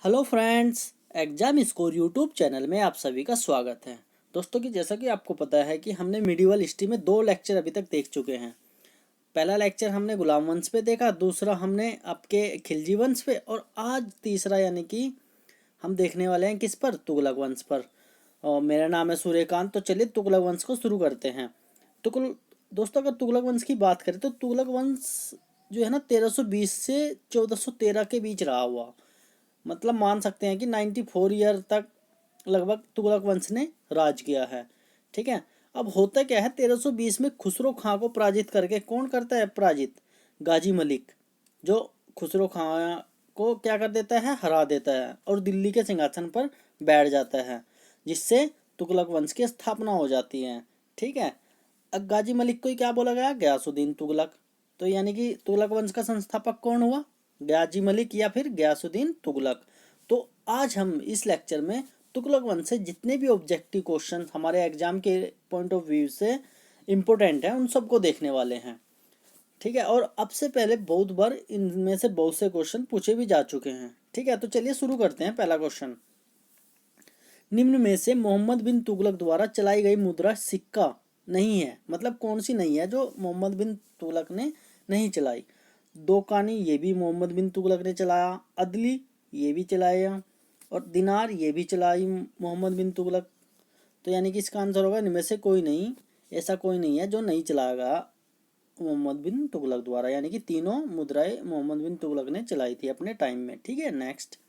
Hello friends, exam score YouTube channel में आप सभी का स्वागत है। दोस्तों कि जैसा कि आपको पता है कि हमने मिडिवल हिस्ट्री में 2 लेक्चर अभी तक देख चुके हैं। पहला लेक्चर हमने गुलाम वंश पे देखा, दूसरा हमने आपके खिलजी वंश पे, और आज तीसरा यानी कि हम देखने वाले हैं किस पर, तुगलक वंश पर। और मेरा नाम है सूर्यकांत। तो चलिए तुगलक वंश को शुरू करते हैं। तुगल दोस्तों अगर तुगलक वंश की बात करें तो तुगलक वंश जो है ना 1320 से 1413 के बीच रहा हुआ। मतलब मान सकते हैं कि 94 ईयर तक लगभग तुगलक वंश ने राज किया है। ठीक है। अब होता क्या है, 1320 में खुसरो खां को पराजित करके कौन करता है पराजित? गाजी मलिक, जो खुसरो खां को क्या कर देता है, हरा देता है और दिल्ली के सिंहासन पर बैठ जाता है, जिससे तुगलक वंश की स्थापना हो जाती है। ठीक है। अब गाजी मलिक को ही क्या बोला गया, गयासुद्दीन तुगलक। तो यानी कि तुगलक वंश का संस्थापक कौन हुआ, गाजी मलिक या फिर गयासुद्दीन तुगलक। तो आज हम इस लेक्चर में तुगलक वंश से जितने भी ऑब्जेक्टिव क्वेश्चन हमारे एग्जाम के पॉइंट ऑफ व्यू से इम्पोर्टेंट हैं उन सबको देखने वाले हैं। ठीक है। और अब से पहले बहुत बार इनमें से बहुत से क्वेश्चन पूछे भी जा चुके हैं। ठीक है, तो चलिए शुरू करते हैं। पहला क्वेश्चन, निम्न में से मोहम्मद बिन तुगलक द्वारा चलाई गई मुद्रा सिक्का नहीं है, मतलब कौन सी नहीं है जो मोहम्मद बिन तुगलक ने नहीं चलाई? दोकानी ये भी मोहम्मद बिन तुगलक ने चलाया, अदली ये भी चलाया, और दिनार ये भी चलाई मोहम्मद बिन तुगलक। तो यानी कि इसका आंसर होगा इनमें से कोई नहीं, ऐसा कोई नहीं है जो नहीं चलाएगा मोहम्मद बिन तुगलक द्वारा। यानी कि तीनों मुद्राएं मोहम्मद बिन तुगलक ने चलाई थी अपने टाइम में। ठीक है। नेक्स्ट,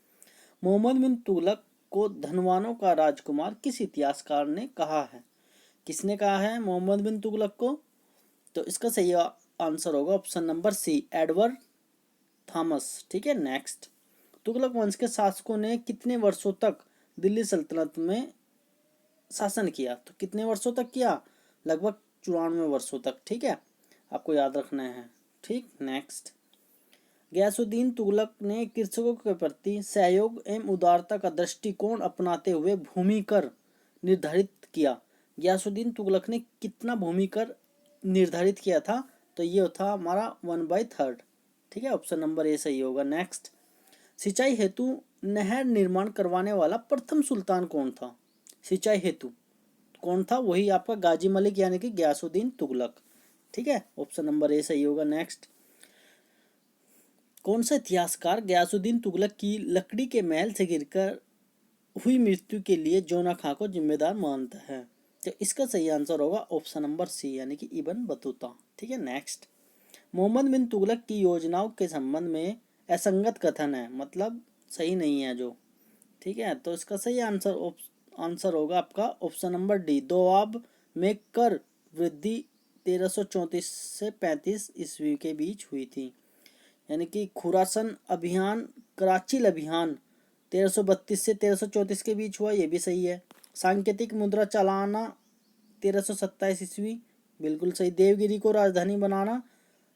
मोहम्मद बिन तुगलक को धनवानों का राजकुमार किस इतिहासकार ने कहा है? किसने कहा है मोहम्मद बिन तुगलक को? तो इसका सही आंसर होगा option number C, Edward Thomas. ठीक है। नेक्स्ट, तुगलक वंश के शासकों ने कितने वर्षों तक दिल्ली सल्तनत में शासन किया? तो कितने वर्षों तक किया? लगभग 94 वर्षों तक। ठीक है, आपको याद रखना है। ठीक। नेक्स्ट, गयासुद्दीन तुगलक ने कृषकों के प्रति सहयोग एवं उदारता का दृष्टिकोण अपनाते हुए भूमि कर निर्धारित किया। गयासुद्दीन तुगलक ने कितना भूमि कर निर्धारित किया था? तो ये था हमारा 1/3। ठीक है, ऑप्शन नंबर ए सही होगा। नेक्स्ट, सिंचाई हेतु नहर निर्माण करवाने वाला प्रथम सुल्तान कौन था? सिंचाई हेतु कौन था? वही आपका गाजी मलिक यानी कि गयासुद्दीन तुगलक। ठीक है, ऑप्शन नंबर ए सही होगा। नेक्स्ट, कौन सा इतिहासकार गयासुद्दीन तुगलक की लकड़ी के महल से गिरकर हुई मृत्यु के लिए जोना खां को जिम्मेदार मानता है? तो इसका सही आंसर होगा ऑप्शन नंबर सी, यानी कि इब्न बतूता। ठीक है। नेक्स्ट, मोहम्मद बिन तुगलक की योजनाओं के संबंध में असंगत कथन है, मतलब सही नहीं है जो। ठीक है, तो इसका सही आंसर होगा आपका ऑप्शन नंबर डी, दोआब में कर वृद्धि 1334 से 35 ईस्वी के बीच हुई थी। यानी कि खुरासन अभियान, कराचिल अभियान 1332 से 1334 के बीच हुआ, ये भी सही है। सांकेतिक मुद्रा चलाना 1327 ईस्वी, बिल्कुल सही। देवगिरी को राजधानी बनाना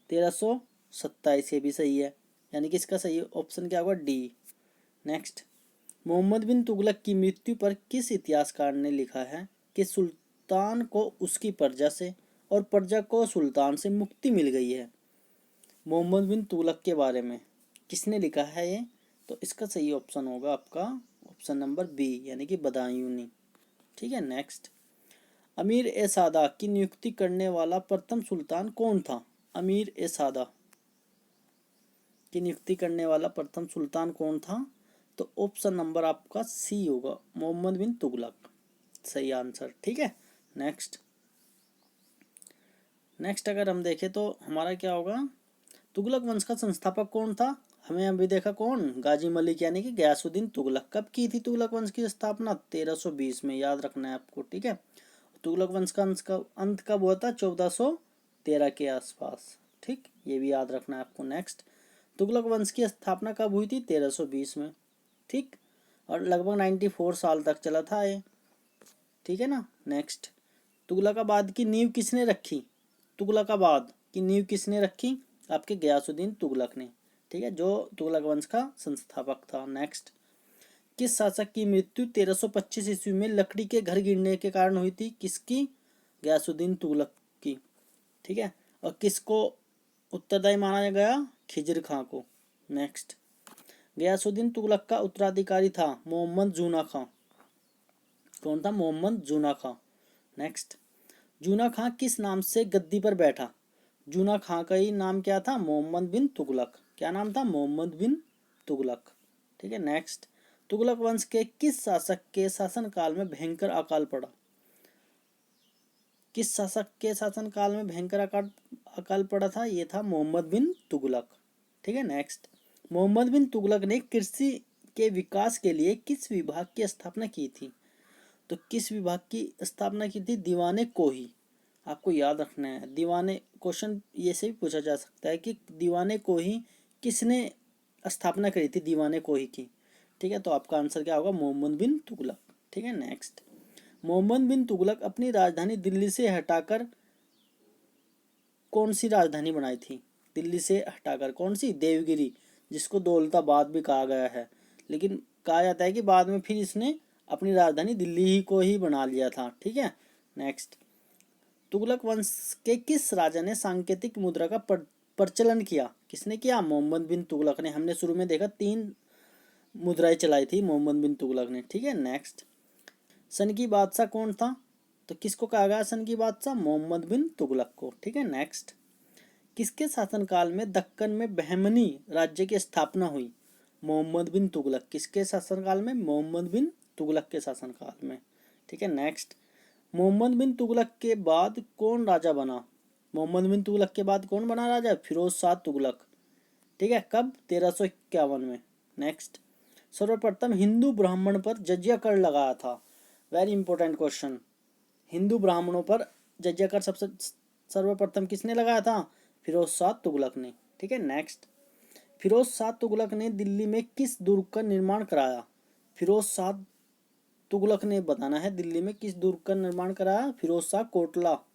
1327, ये भी सही है। यानी कि इसका सही ऑप्शन क्या होगा, डी। नेक्स्ट, मोहम्मद बिन तुगलक की मृत्यु पर किस इतिहासकार ने लिखा है कि सुल्तान को उसकी प्रजा से और प्रजा को सुल्तान से मुक्ति मिल गई है? मोहम्मद बिन तुगलक के बारे में किसने लिखा है ये? तो इसका सही ऑप्शन होगा आपका ऑप्शन नंबर बी, यानी कि बदायूनी। ठीक है। नेक्स्ट, अमीर ए सादा की नियुक्ति करने वाला प्रथम सुल्तान कौन था? अमीर ए सादा की नियुक्ति करने वाला प्रथम सुल्तान कौन था? तो ऑप्शन नंबर आपका सी होगा, मोहम्मद बिन तुगलक, सही आंसर। ठीक है। नेक्स्ट, अगर हम देखें तो हमारा क्या होगा, तुगलक वंश का संस्थापक कौन था? हमें अभी देखा कौन, गाजी मलिक यानी कि गयासुद्दीन तुगलक। कब की थी तुगलक वंश की स्थापना? 1320 में, याद रखना है आपको। ठीक है, तुगलक वंश का अंत कब हुआ था? 1413 के आसपास। ठीक, ये भी याद रखना है आपको। नेक्स्ट, तुगलक वंश की स्थापना कब हुई थी? 1320 में। ठीक, और लगभग 94 साल तक चला था ये। ठीक है ना। नेक्स्ट, तुगलकाबाद की नींव किसने रखी? तुगलकाबाद की नींव किसने रखी? आपके गयासुद्दीन तुगलक ने। ठीक है, जो तुगलक वंश का संस्थापक था। नेक्स्ट, किस शासक की मृत्यु 1325 ईस्वी में लकड़ी के घर गिरने के कारण हुई थी? किसकी? गयासुद्दीन तुगलक की। ठीक है, और किसको उत्तरदायी माना गया? खिजर खां को। नेक्स्ट, गयासुद्दीन तुगलक का उत्तराधिकारी था मोहम्मद जूना खां। कौन था? मोहम्मद जूना खां। नेक्स्ट, जूना खां किस नाम से गद्दी पर बैठा? जूना खां का ही नाम क्या था? मोहम्मद बिन तुगलक। क्या नाम था? मोहम्मद बिन तुगलक। ठीक है। नेक्स्ट, तुगलक वंश के किस शासक के शासनकाल में भयंकर अकाल पड़ा? किस शासक के शासनकाल में भयंकर अकाल पड़ा था? ये था मोहम्मद बिन तुगलक। ठीक है। नेक्स्ट, मोहम्मद बिन तुगलक ने कृषि के विकास के लिए किस विभाग की स्थापना की थी? तो किस विभाग की स्थापना की थी? दीवाने कोही। आपको याद रखना है, दीवाने, क्वेश्चन ये से भी पूछा जा सकता है कि दीवाने कोही किसने स्थापना करी थी? दीवाने कोही की। ठीक है। तो आपका आंसर क्या होगा? मोहम्मद बिन तुगलक। ठीक है। नेक्स्ट, मोहम्मद बिन तुगलक अपनी राजधानी दिल्ली से हटाकर कौन सी राजधानी बनाई थी? दिल्ली से हटाकर कौन सी? देवगिरी, जिसको दौलताबाद भी कहा गया है, लेकिन कहा जाता है कि बाद में फिर इसने अपनी राजधानी दिल्ली ही को ही बना लिया था। ठीक है। नेक्स्ट, तुगलक वंश के किस राजा ने सांकेतिक मुद्रा का प्रचलन किया? किसने किया? मोहम्मद बिन तुगलक ने। हमने शुरू में देखा 3 मुद्राएं चलाई थी मोहम्मद बिन तुगलक ने। ठीक है। नेक्स्ट, सन की बादशाह कौन था? तो किसको कहा गया सन की बादशाह? मोहम्मद बिन तुगलक को। ठीक है। नेक्स्ट, किसके शासनकाल में दक्कन में बहमनी राज्य की स्थापना हुई? मोहम्मद बिन तुगलक। किसके शासनकाल में? मोहम्मद बिन तुगलक के शासनकाल में। ठीक है। नेक्स्ट, मोहम्मद बिन तुगलक के बाद कौन राजा बना? मोहम्मद बिन तुगलक के बाद कौन बना राजा? फिरोज शाह तुगलक। ठीक है। कब? 1351 में। नेक्स्ट, सर्वप्रथम हिंदू ब्राह्मण पर जजिया कर लगाया था। Very important question. हिंदू ब्राह्मणों पर जजिया कर सबसे सर्वप्रथम किसने लगाया था? फिरोज शाह तुगलक ने। ठीक है। नेक्स्ट, फिरोज शाह तुगलक ने दिल्ली में किस दुर्ग का निर्माण कराया? फिरोज शाह तुगलक ने बताना है दिल्ली में किस दुर्ग का निर्माण कराया? फिरोज शाह कोटला।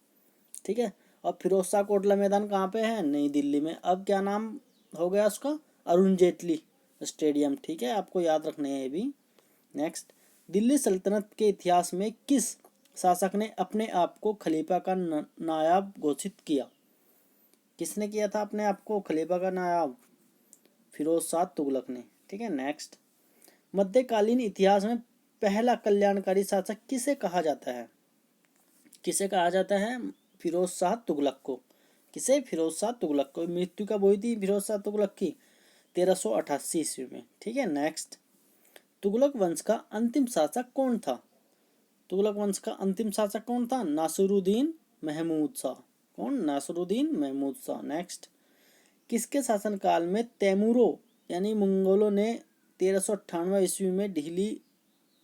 ठीक है। अब फिरोज शाह कोटला मैदान कहाँ पे है? नई दिल्ली में। अब क्या नाम हो गया उसका? अरुण जेटली स्टेडियम। ठीक है। आपको याद रखने हैं ये भी। नेक्स्ट, दिल्ली सल्तनत के इतिहास में किस शासक ने अपने आप को खलीफा का नायाब घोषित किया? किसने किया था अपने आप को खलीफा का नायाब? फिरोज शाह तुगलक ने। ठीक है। नेक्स्ट, मध्यकालीन इतिहास में पहला कल्याणकारी शासक किसे कहा जाता है? किसे कहा जाता है? फिरोज शाह तुगलक को। किसे? फिरोज शाह तुगलक को। मृत्यु कब हुई थी फिरोज शाह तुगलक की? 1388 ईस्वी में। ठीक है। नेक्स्ट, तुगलक वंश का अंतिम शासक कौन था? तुगलक वंश का अंतिम शासक कौन था? नासिरुद्दीन महमूद शाह। कौन? नासिरुद्दीन महमूद शाह। नेक्स्ट, किसके शासनकाल में तैमूरों यानी मंगोलों ने 1398 ईस्वी में दिल्ली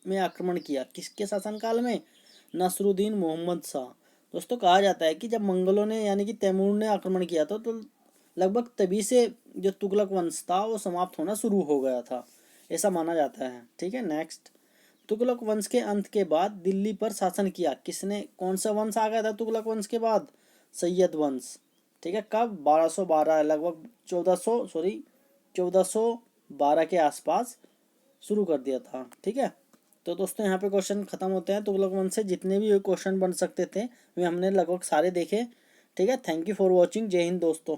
में आक्रमण किया? किसके शासनकाल में? नासिरुद्दीन मोहम्मद शाह। दोस्तों, कहा जाता है कि जब मंगलों ने यानी कि तैमूर ने आक्रमण किया था तो लगभग तभी से जो तुगलक वंश था वो समाप्त होना शुरू हो गया था, ऐसा माना जाता है। ठीक है। नेक्स्ट, तुगलक वंश के अंत के बाद दिल्ली पर शासन किया किसने? कौन सा वंश आ गया था तुगलक वंश के बाद? सैयद वंश। ठीक है। कब? 1212, लगभग 1412 के आसपास शुरू कर दिया था। ठीक है। तो दोस्तों, यहाँ पे क्वेश्चन खत्म होते हैं। तुगलक वंश से जितने भी क्वेश्चन बन सकते थे वे हमने लगभग सारे देखे। ठीक है। Thank you for watching. जय हिंद दोस्तों।